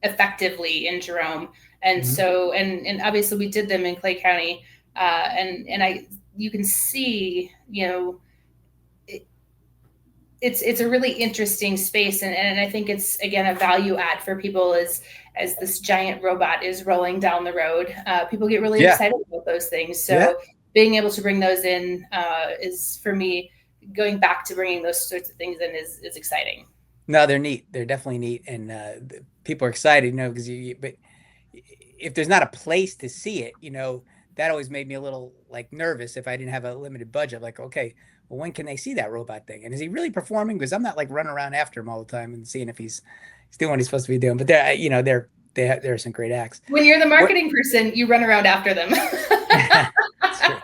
effectively in Jerome. And so, and obviously we did them in Clay County, and you can see, it's a really interesting space, and I think it's again a value add for people as this giant robot is rolling down the road. People get really excited about those things. So being able to bring those in is, for me, going back to bringing those sorts of things in is exciting. No, they're neat. They're definitely neat, and people are excited, because but if there's not a place to see it, that always made me a little like nervous if I didn't have a limited budget. Like, okay, well, when can they see that robot thing? And is he really performing? Because I'm not like running around after him all the time and seeing if he's doing what he's supposed to be doing. But there are some great acts. When you're the marketing person, you run around after them. That's true.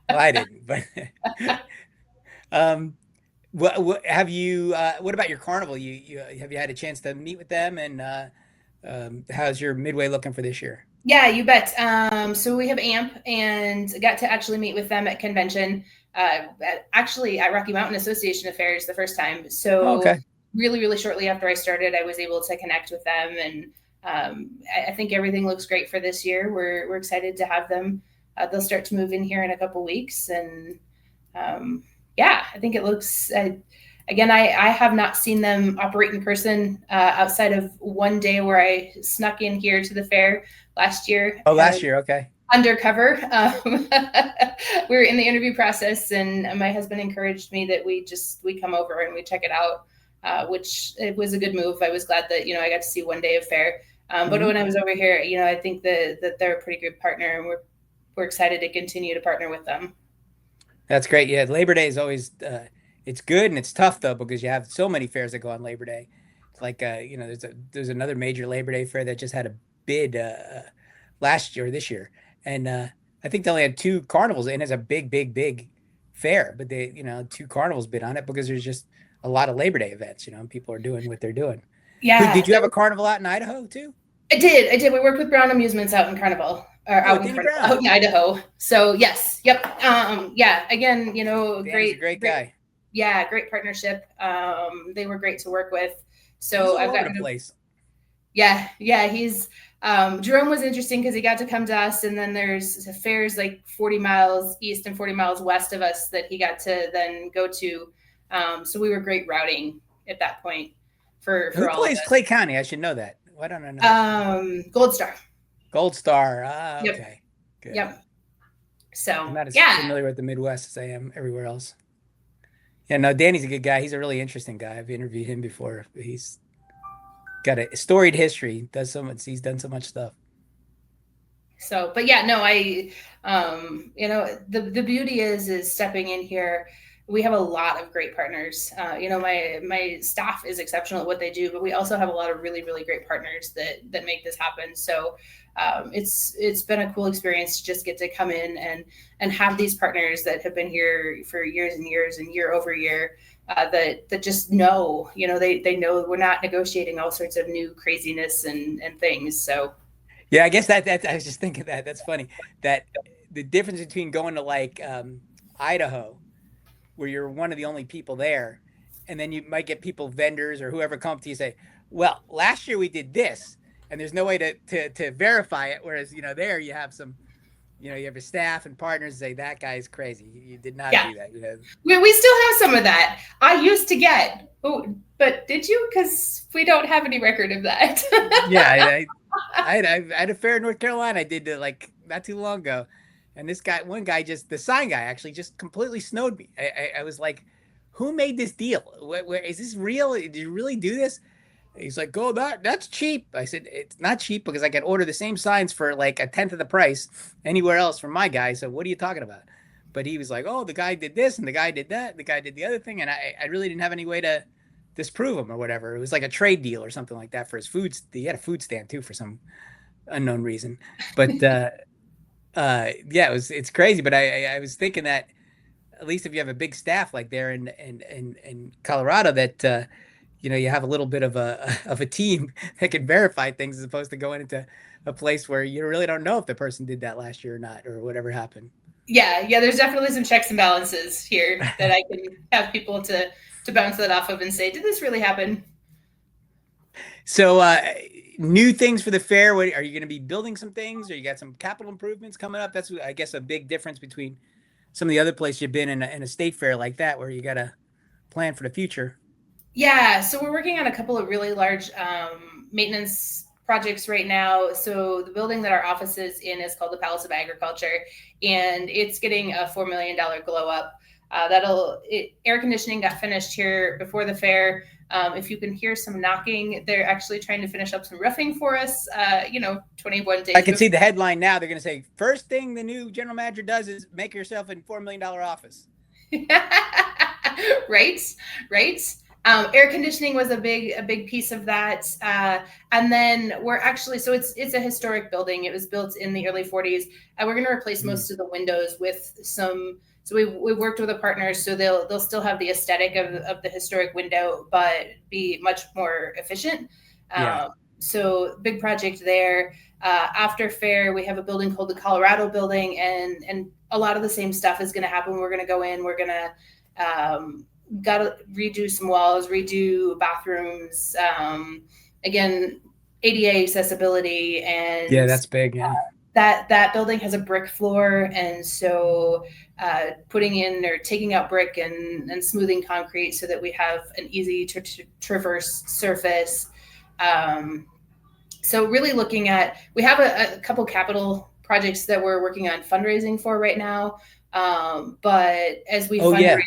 Well, I didn't, but what have you? What about your carnival? You have you had a chance to meet with them, and how's your midway looking for this year? Yeah, you bet. So we have AMP, and got to actually meet with them at convention, actually at Rocky Mountain Association Affairs the first time. So really, really shortly after I started, I was able to connect with them, and I think everything looks great for this year. We're excited to have them. They'll start to move in here in a couple weeks, and I think it looks. Again, I have not seen them operate in person outside of one day where I snuck in here to the fair last year. Oh, last year. Okay. Undercover. We were in the interview process, and my husband encouraged me that we come over and we check it out, which it was a good move. I was glad that, I got to see one day of fair. But when I was over here, I think that they're a pretty good partner, and we're excited to continue to partner with them. That's great. Yeah. Labor Day is always, it's good, and it's tough though, because you have so many fairs that go on Labor Day. It's like there's another major Labor Day fair that just had a bid this year, and I think they only had 2 carnivals, and it's a big fair, but they 2 carnivals bid on it because there's just a lot of Labor Day events, and people are doing what they're doing. Yeah. Did you have a carnival out in Idaho too? I did. We worked with Brown Amusements out in Carnival. Out in Idaho. So yes, yep. Again, Dan's a great guy. Yeah, great partnership. They were great to work with. So I've got a place. Yeah. He's Jerome was interesting because he got to come to us, and then there's fairs like 40 miles east and 40 miles west of us that he got to then go to. So we were great routing at that point for Who all plays of us. Clay County? I should know that. Why don't I know? Gold Star. Gold Star. Okay. Yep. Good. Yep. So I'm not as familiar with the Midwest as I am everywhere else. Yeah, no, Danny's a good guy. He's a really interesting guy. I've interviewed him before. He's got a storied history. He's done so much stuff. So, but yeah, no, the beauty is stepping in here. We have a lot of great partners. My staff is exceptional at what they do, but we also have a lot of really, really great partners that make this happen. So it's been a cool experience to just get to come in and have these partners that have been here for years and years and year over year that just know, they know we're not negotiating all sorts of new craziness and things. So. Yeah, I guess that I was just thinking that's funny, that the difference between going to like Idaho, where you're one of the only people there, and then you might get people, vendors or whoever, come to you, say, well, last year we did this, and there's no way to verify it. Whereas, there you have some, you have your staff and partners say that guy is crazy. You did not Yeah. do that. We still have some of that. I used to get, but did you? Because we don't have any record of that. Yeah, I had a fair in North Carolina. I did like not too long ago, and one guy, just the sign guy, actually just completely snowed me. I was like, who made this deal? Where is this real? Did you really do this? He's like, oh, that's cheap. I said, it's not cheap because I can order the same signs for like a tenth of the price anywhere else from my guy. So what are you talking about? But he was like, oh, the guy did this and the guy did that. And the guy did the other thing. And I really didn't have any way to disprove him or whatever. It was like a trade deal or something like that for his food. He had a food stand too for some unknown reason. But yeah, it's crazy. But I was thinking that at least if you have a big staff like there in Colorado, that you have a little bit of a team that can verify things as opposed to going into a place where you really don't know if the person did that last year or not, or whatever happened. Yeah, there's definitely some checks and balances here that I can have people to bounce that off of and say, did this really happen? So new things for the fair. Are you going to be building some things, or you got some capital improvements coming up? That's, I guess, a big difference between some of the other places you've been in a state fair like that, where you got to plan for the future. Yeah, so we're working on a couple of really large maintenance projects right now. So the building that our office is in is called the Palace of Agriculture, and it's getting a $4 million glow up. Air conditioning got finished here before the fair. If you can hear some knocking, they're actually trying to finish up some roofing for us. 21 days. I can see the headline now. They're going to say, first thing the new general manager does is make yourself a $4 million office. Right. Air conditioning was a big piece of that. And then we're actually, so it's a historic building. It was built in the early 40s, and we're going to replace most of the windows with some. So we've worked with a partner, so they'll still have the aesthetic of the historic window, but be much more efficient. Yeah. So big project there. After fair, we have a building called the Colorado Building, and a lot of the same stuff is going to happen. We're going to go in. We're going to got to redo some walls, redo bathrooms. Again, ADA accessibility, and yeah, that's big. Yeah. That building has a brick floor, and so putting in or taking out brick and smoothing concrete so that we have an easy to traverse surface. So really looking at, we have a couple capital projects that we're working on fundraising for right now. But as we fundraise,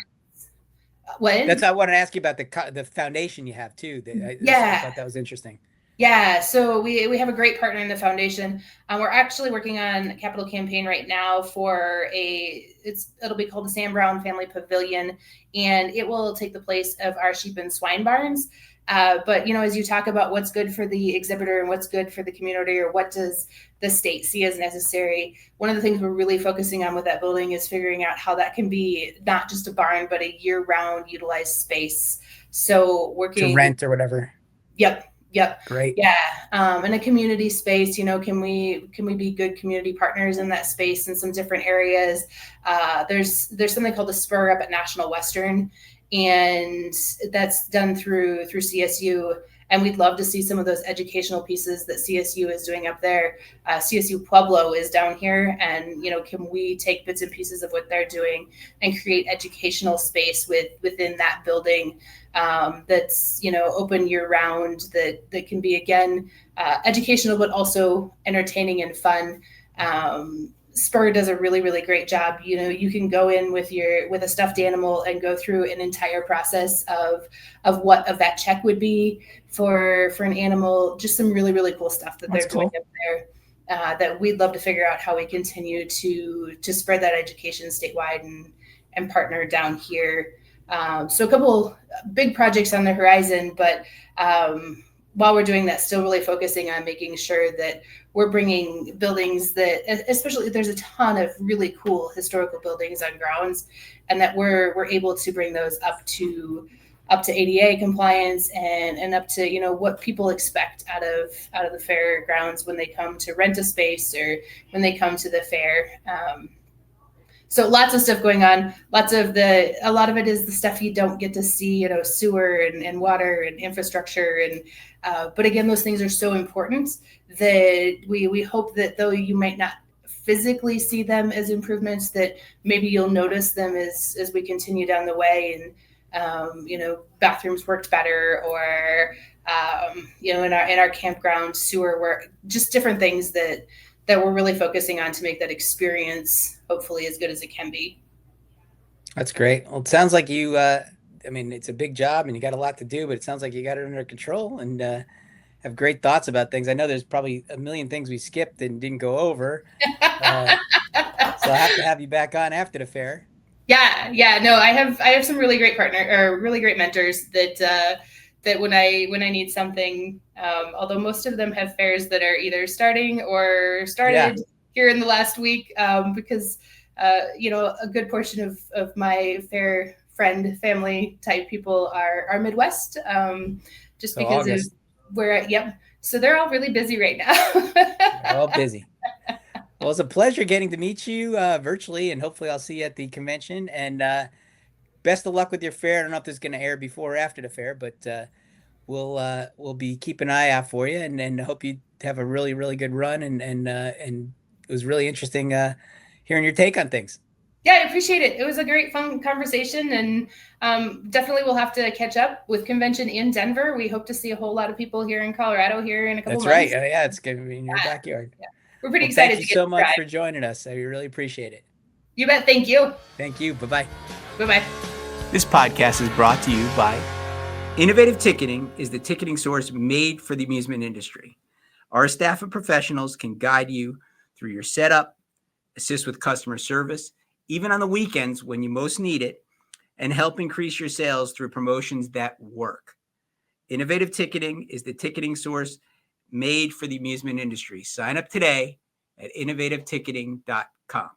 that's I want to ask you about the foundation you have too. I thought that was interesting. Yeah, so we have a great partner in the foundation. We're actually working on a capital campaign right now for it'll be called the Sam Brown Family Pavilion, and it will take the place of our sheep and swine barns. But as you talk about what's good for the exhibitor and what's good for the community, or what does the state see as necessary, one of the things we're really focusing on with that building is figuring out how that can be not just a barn, but a year-round utilized space. So working to rent or whatever. Yep. Great. Yeah. In a community space, can we be good community partners in that space in some different areas? There's something called the Spur up at National Western, and that's done through CSU. And we'd love to see some of those educational pieces that CSU is doing up there. CSU Pueblo is down here, and can we take bits and pieces of what they're doing and create educational space within that building that's open year round, that can be, again, educational but also entertaining and fun. Spur does a really, really great job. You can go in with a stuffed animal and go through an entire process of what a vet check would be for an animal. Just some really, really cool stuff that they're doing up there. That we'd love to figure out how we continue to spread that education statewide and partner down here. So a couple big projects on the horizon, but while we're doing that, still really focusing on making sure that we're bringing buildings that, especially there's a ton of really cool historical buildings on grounds, and that we're able to bring those up to ADA compliance and up to what people expect out of the fairgrounds when they come to rent a space or when they come to the fair. So lots of stuff going on. A lot of it is the stuff you don't get to see, sewer and water and infrastructure. But again, those things are so important that we hope that though you might not physically see them as improvements, that maybe you'll notice them as we continue down the way. And bathrooms worked better, or in our campground sewer work, just different things that we're really focusing on to make that experience hopefully as good as it can be. That's great. Well, it sounds like you, it's a big job and you got a lot to do, but it sounds like you got it under control and have great thoughts about things. I know there's probably a million things we skipped and didn't go over. So I'll have to have you back on after the fair. Yeah. No, I have some really great really great mentors that when I need something, although most of them have fairs that are either starting or started here in the last week, because a good portion of my fair friend family type people are Midwest, just so because August. Of where so they're all really busy right now. They're all busy. Well, it's a pleasure getting to meet you virtually, and hopefully I'll see you at the convention. And best of luck with your fair. I don't know if this is going to air before or after the fair, but we'll be keeping an eye out for you, and hope you have a really, really good run. And it was really interesting hearing your take on things. Yeah, I appreciate it. It was a great, fun conversation, and definitely we'll have to catch up with convention in Denver. We hope to see a whole lot of people here in Colorado here in a couple months. That's right. Yeah, it's going to be in your backyard. Yeah. We're pretty excited. Thank you so much for joining us. I really appreciate it. You bet. Thank you. Thank you. Bye-bye. Bye-bye. This podcast is brought to you by Innovative Ticketing is the ticketing source made for the amusement industry. Our staff of professionals can guide you through your setup, assist with customer service, even on the weekends when you most need it, and help increase your sales through promotions that work. Innovative Ticketing is the ticketing source made for the amusement industry. Sign up today at innovativeticketing.com.